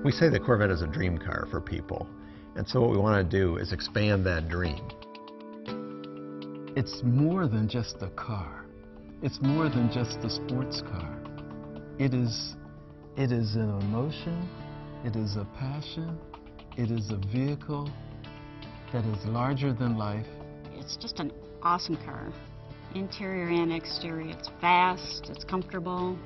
We say the Corvette is a dream car for people, and so what we want to do is expand that dream. It's more than just a car. It's more than just a sports car. It is an emotion, it is a passion, it is a vehicle that is larger than life. It's just an awesome car. Interior and exterior. It's fast, it's comfortable,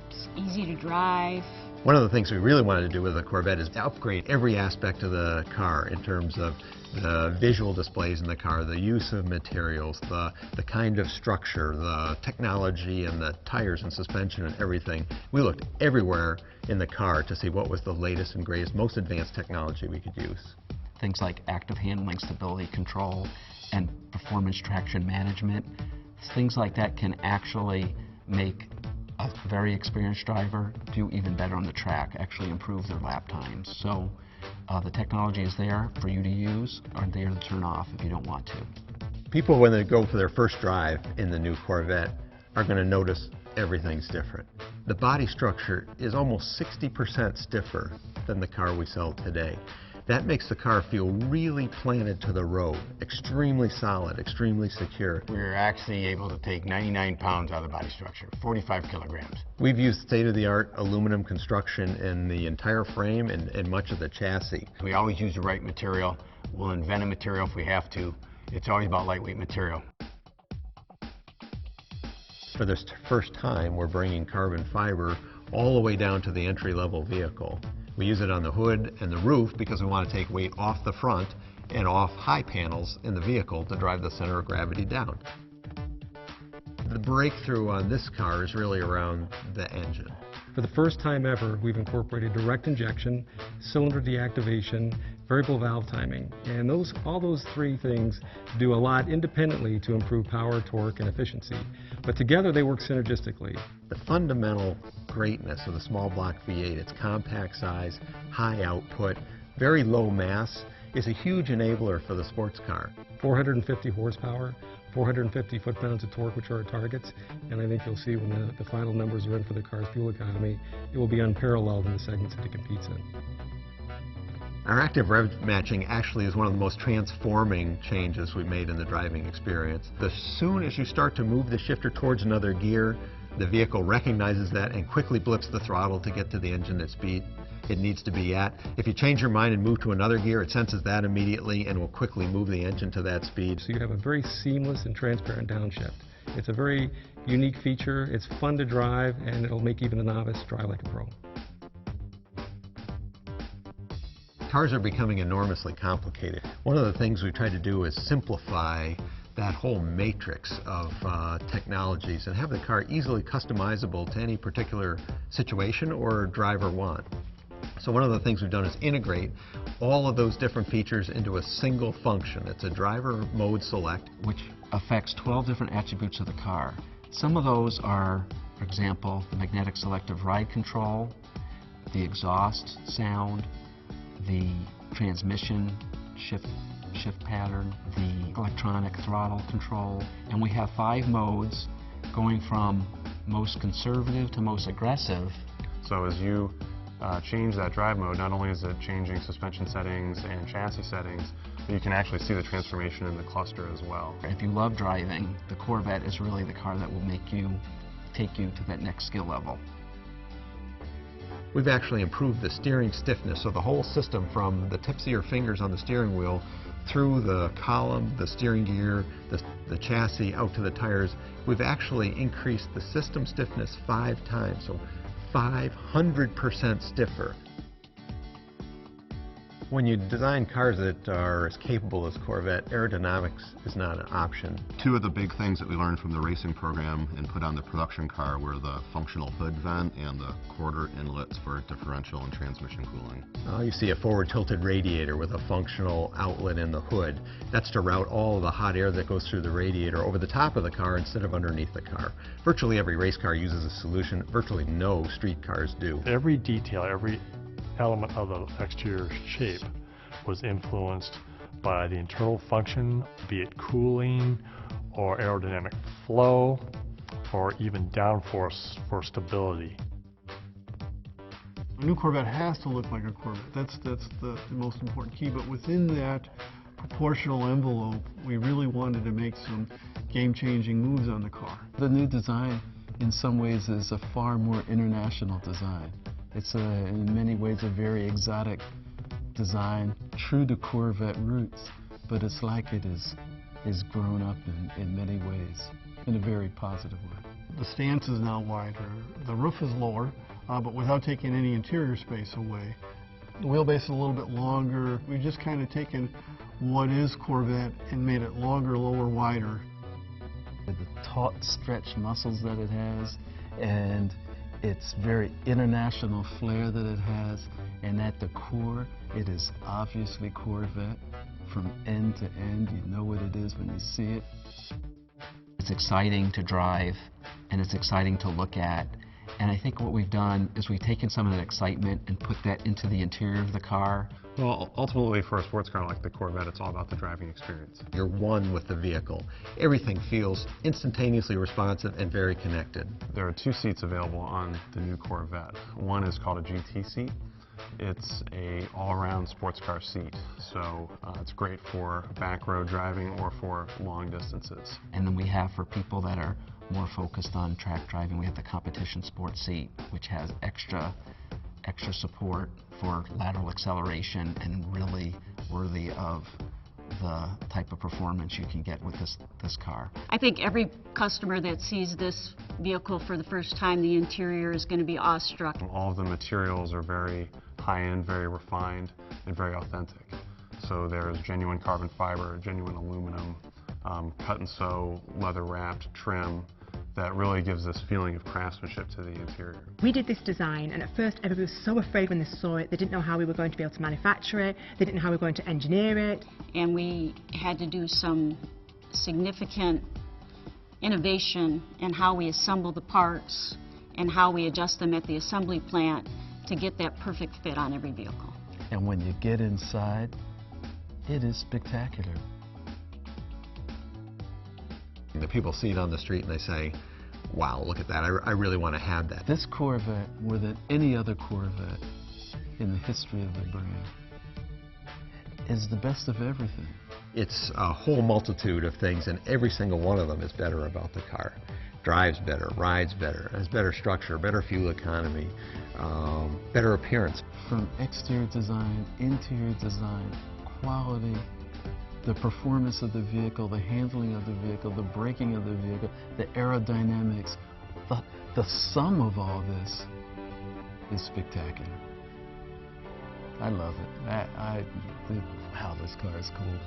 it's easy to drive. One of the things we really wanted to do with the Corvette is upgrade every aspect of the car in terms of the visual displays in the car, the use of materials, the kind of structure, the technology and the tires and suspension and everything. We looked everywhere in the car to see what was the latest and greatest, most advanced technology we could use. Things like active handling, stability control, and performance traction management. Things like that can actually make a very experienced driver do even better on the track, actually improve their lap times. So the technology is there for you to use or there to turn off if you don't want to. People, when they go for their first drive in the new Corvette, are going to notice everything's different. The body structure is almost 60% stiffer than the car we sell today. That makes the car feel really planted to the road, extremely solid, extremely secure. We're actually able to take 99 pounds out of the body structure, 45 kilograms. We've used state-of-the-art aluminum construction in the entire frame and much of the chassis. We always use the right material. We'll invent a material if we have to. It's always about lightweight material. For this first time, we're bringing carbon fiber all the way down to the entry-level vehicle. We use it on the hood and the roof because we want to take weight off the front and off high panels in the vehicle to drive the center of gravity down. The breakthrough on this car is really around the engine. For the first time ever, we've incorporated direct injection, cylinder deactivation, variable valve timing, and all those three things do a lot independently to improve power, torque, and efficiency. But together they work synergistically. The fundamental greatness of the small block V8, its compact size, high output, very low mass, is a huge enabler for the sports car. 450 horsepower, 450 foot-pounds of torque, which are our targets, and I think you'll see when the final numbers are in for the car's fuel economy, it will be unparalleled in the segments that it competes in. Our active rev matching actually is one of the most transforming changes we've made in the driving experience. As soon as you start to move the shifter towards another gear, the vehicle recognizes that and quickly blips the throttle to get to the engine at speed it needs to be at. If you change your mind and move to another gear, it senses that immediately and will quickly move the engine to that speed. So you have a very seamless and transparent downshift. It's a very unique feature, it's fun to drive, and it'll make even a novice drive like a pro. Cars are becoming enormously complicated. One of the things we try to do is simplify that whole matrix of technologies and have the car easily customizable to any particular situation or driver want. So one of the things we've done is integrate all of those different features into a single function. It's a driver mode select, which affects 12 different attributes of the car. Some of those are, for example, the magnetic selective ride control, the exhaust sound, the transmission shift pattern, the electronic throttle control, and we have 5 modes going from most conservative to most aggressive. So as you change that drive mode, not only is it changing suspension settings and chassis settings, but you can actually see the transformation in the cluster as well. If you love driving, the Corvette is really the car that will take you to that next skill level. We've actually improved the steering stiffness of the whole system from the tips of your fingers on the steering wheel through the column, the steering gear, the chassis, out to the tires. We've actually increased the system stiffness 5 times, so 500% stiffer. When you design cars that are as capable as Corvette, aerodynamics is not an option. 2 of the big things that we learned from the racing program and put on the production car were the functional hood vent and the quarter inlets for differential and transmission cooling. You see a forward tilted radiator with a functional outlet in the hood. That's to route all of the hot air that goes through the radiator over the top of the car instead of underneath the car. Virtually every race car uses a solution. Virtually no street cars do. Every detail, every element of the exterior shape was influenced by the internal function, be it cooling or aerodynamic flow or even downforce for stability. A new Corvette has to look like a Corvette. That's the most important key. But within that proportional envelope, we really wanted to make some game-changing moves on the car. The new design, in some ways, is a far more international design. It's in many ways a very exotic design, true to Corvette roots, but it's like it is grown up in many ways, in a very positive way. The stance is now wider, the roof is lower, but without taking any interior space away. The wheelbase is a little bit longer. We've just kind of taken what is Corvette and made it longer, lower, wider. The taut, stretched muscles that it has, and its very international flair that it has, and at the core, it is obviously Corvette. From end to end, you know what it is when you see it. It's exciting to drive, and it's exciting to look at. And I think what we've done is we've taken some of that excitement and put that into the interior of the car. Well, ultimately for a sports car like the Corvette, it's all about the driving experience. You're one with the vehicle. Everything feels instantaneously responsive and very connected. There are 2 seats available on the new Corvette. One is called a GT seat. It's a all-around sports car seat, so it's great for back road driving or for long distances. And then we have, for people that are more focused on track driving, we have the competition sports seat, which has extra support for lateral acceleration and really worthy of the type of performance you can get with this car. I think every customer that sees this vehicle for the first time, the interior is going to be awestruck. All of the materials are very high-end, very refined, and very authentic. So there's genuine carbon fiber, genuine aluminum, cut and sew, leather-wrapped trim that really gives this feeling of craftsmanship to the interior. We did this design, and at first everybody was so afraid when they saw it. They didn't know how we were going to be able to manufacture it. They didn't know how we were going to engineer it. And we had to do some significant innovation in how we assemble the parts and how we adjust them at the assembly plant to get that perfect fit on every vehicle. And when you get inside, it is spectacular. The people see it on the street and they say, wow, look at that, I really want to have that. This Corvette, more than any other Corvette in the history of the brand, is the best of everything. It's a whole multitude of things, and every single one of them is better about the car. Drives better, rides better, has better structure, better fuel economy, better appearance. From exterior design, interior design, quality, the performance of the vehicle, the handling of the vehicle, the braking of the vehicle, the aerodynamics, the sum of all this is spectacular. I love it. Wow, this car is cool.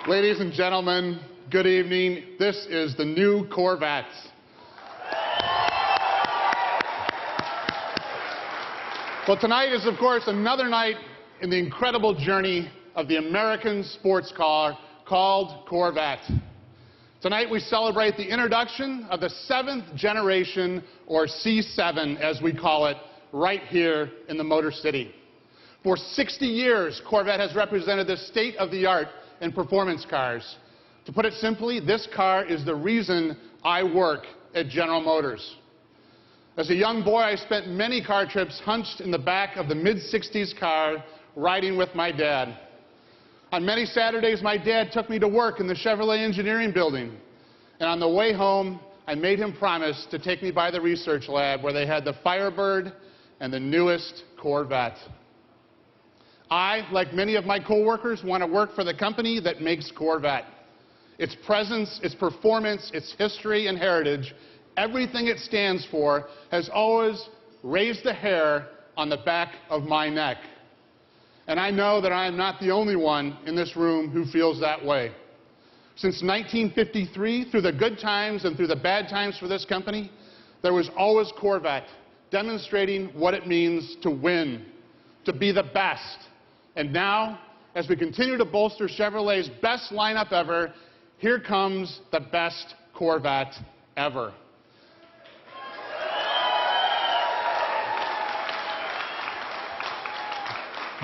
Ladies and gentlemen, good evening. This is the new Corvette. Well, tonight is, of course, another night in the incredible journey of the American sports car called Corvette. Tonight we celebrate the introduction of the 7th generation, or C7 as we call it, right here in the Motor City. For 60 years, Corvette has represented the state-of-the-art in performance cars. To put it simply, this car is the reason I work at General Motors. As a young boy, I spent many car trips hunched in the back of the mid-60s car, riding with my dad. On many Saturdays, my dad took me to work in the Chevrolet engineering building. And on the way home, I made him promise to take me by the research lab where they had the Firebird and the newest Corvette. I, like many of my coworkers, want to work for the company that makes Corvette. Its presence, its performance, its history and heritage, everything it stands for has always raised the hair on the back of my neck. And I know that I am not the only one in this room who feels that way. Since 1953, through the good times and through the bad times for this company, there was always Corvette, demonstrating what it means to win, to be the best. And now, as we continue to bolster Chevrolet's best lineup ever, here comes the best Corvette ever.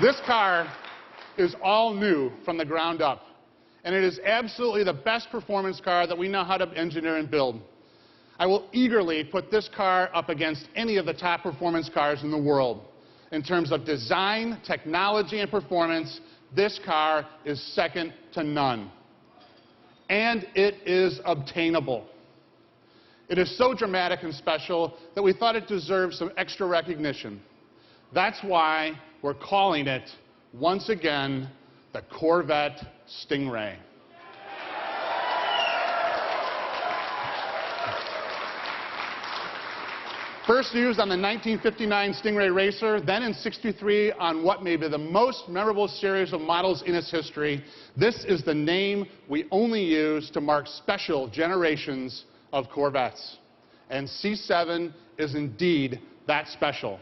This car is all new from the ground up, and it is absolutely the best performance car that we know how to engineer and build. I will eagerly put this car up against any of the top performance cars in the world. In terms of design, technology, and performance, this car is second to none. And it is obtainable. It is so dramatic and special that we thought it deserved some extra recognition. That's why we're calling it, once again, the Corvette Stingray. First used on the 1959 Stingray Racer, then in '63 on what may be the most memorable series of models in its history, this is the name we only use to mark special generations of Corvettes. And C7 is indeed that special.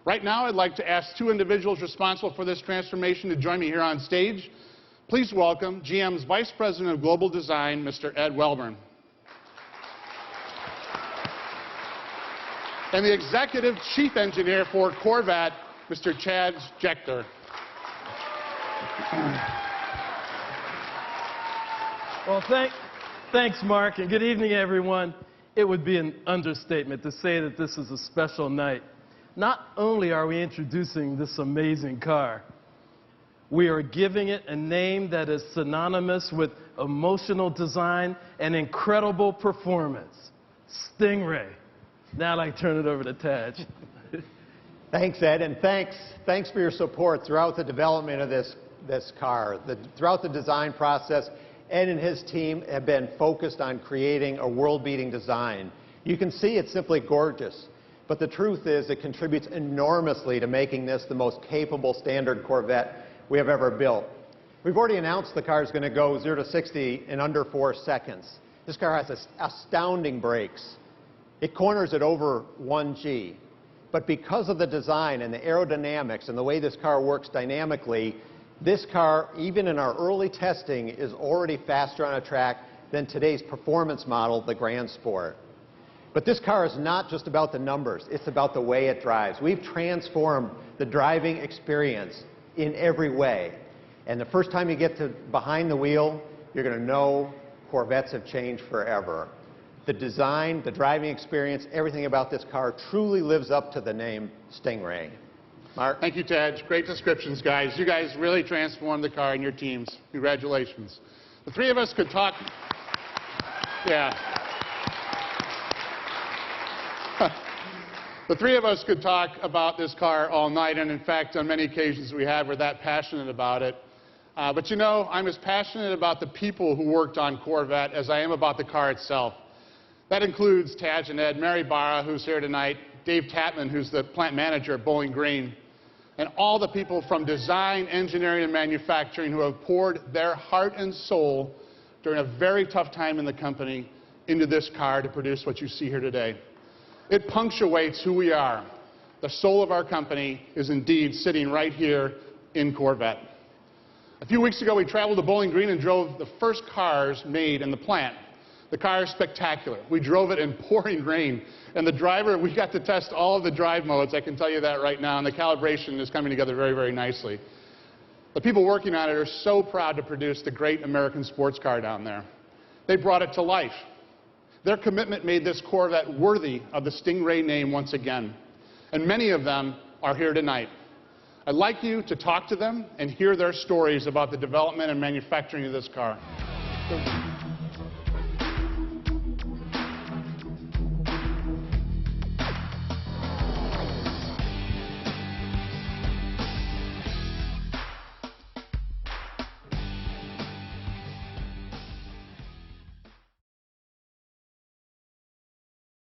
Right now, I'd like to ask two individuals responsible for this transformation to join me here on stage. Please welcome GM's Vice President of Global Design, Mr. Ed Welburn. And the Executive Chief Engineer for Corvette, Mr. Chad Jechter. Well, thanks, Mark, and good evening, everyone. It would be an understatement to say that this is a special night. Not only are we introducing this amazing car, we are giving it a name that is synonymous with emotional design and incredible performance, Stingray. Now I'd like to turn it over to Taj. Thanks, Ed, and thanks for your support throughout the development of this car. Throughout the design process, Ed and his team have been focused on creating a world-beating design. You can see it's simply gorgeous, but the truth is it contributes enormously to making this the most capable standard Corvette we have ever built. We've already announced the car is going to go 0 to 60 in under 4 seconds. This car has astounding brakes. It corners at over 1 G. But because of the design and the aerodynamics and the way this car works dynamically, this car, even in our early testing, is already faster on a track than today's performance model, the Grand Sport. But this car is not just about the numbers, it's about the way it drives. We've transformed the driving experience in every way. And the first time you get behind the wheel, you're going to know Corvettes have changed forever. The design, the driving experience, everything about this car truly lives up to the name Stingray. Mark? Thank you, Taj. Great descriptions, guys. You guys really transformed the car and your teams. Congratulations. The three of us could talk. Yeah. The three of us could talk about this car all night, and in fact, on many occasions we have, we're that passionate about it. But you know, I'm as passionate about the people who worked on Corvette as I am about the car itself. That includes Taj and Ed, Mary Barra, who's here tonight, Dave Tatman, who's the plant manager at Bowling Green, and all the people from design, engineering, and manufacturing who have poured their heart and soul during a very tough time in the company into this car to produce what you see here today. It punctuates who we are. The soul of our company is indeed sitting right here in Corvette. A few weeks ago, we traveled to Bowling Green and drove the first cars made in the plant. The car is spectacular. We drove it in pouring rain, and the driver, we got to test all of the drive modes, I can tell you that right now, and the calibration is coming together very, very nicely. The people working on it are so proud to produce the great American sports car down there. They brought it to life. Their commitment made this Corvette worthy of the Stingray name once again, and many of them are here tonight. I'd like you to talk to them and hear their stories about the development and manufacturing of this car.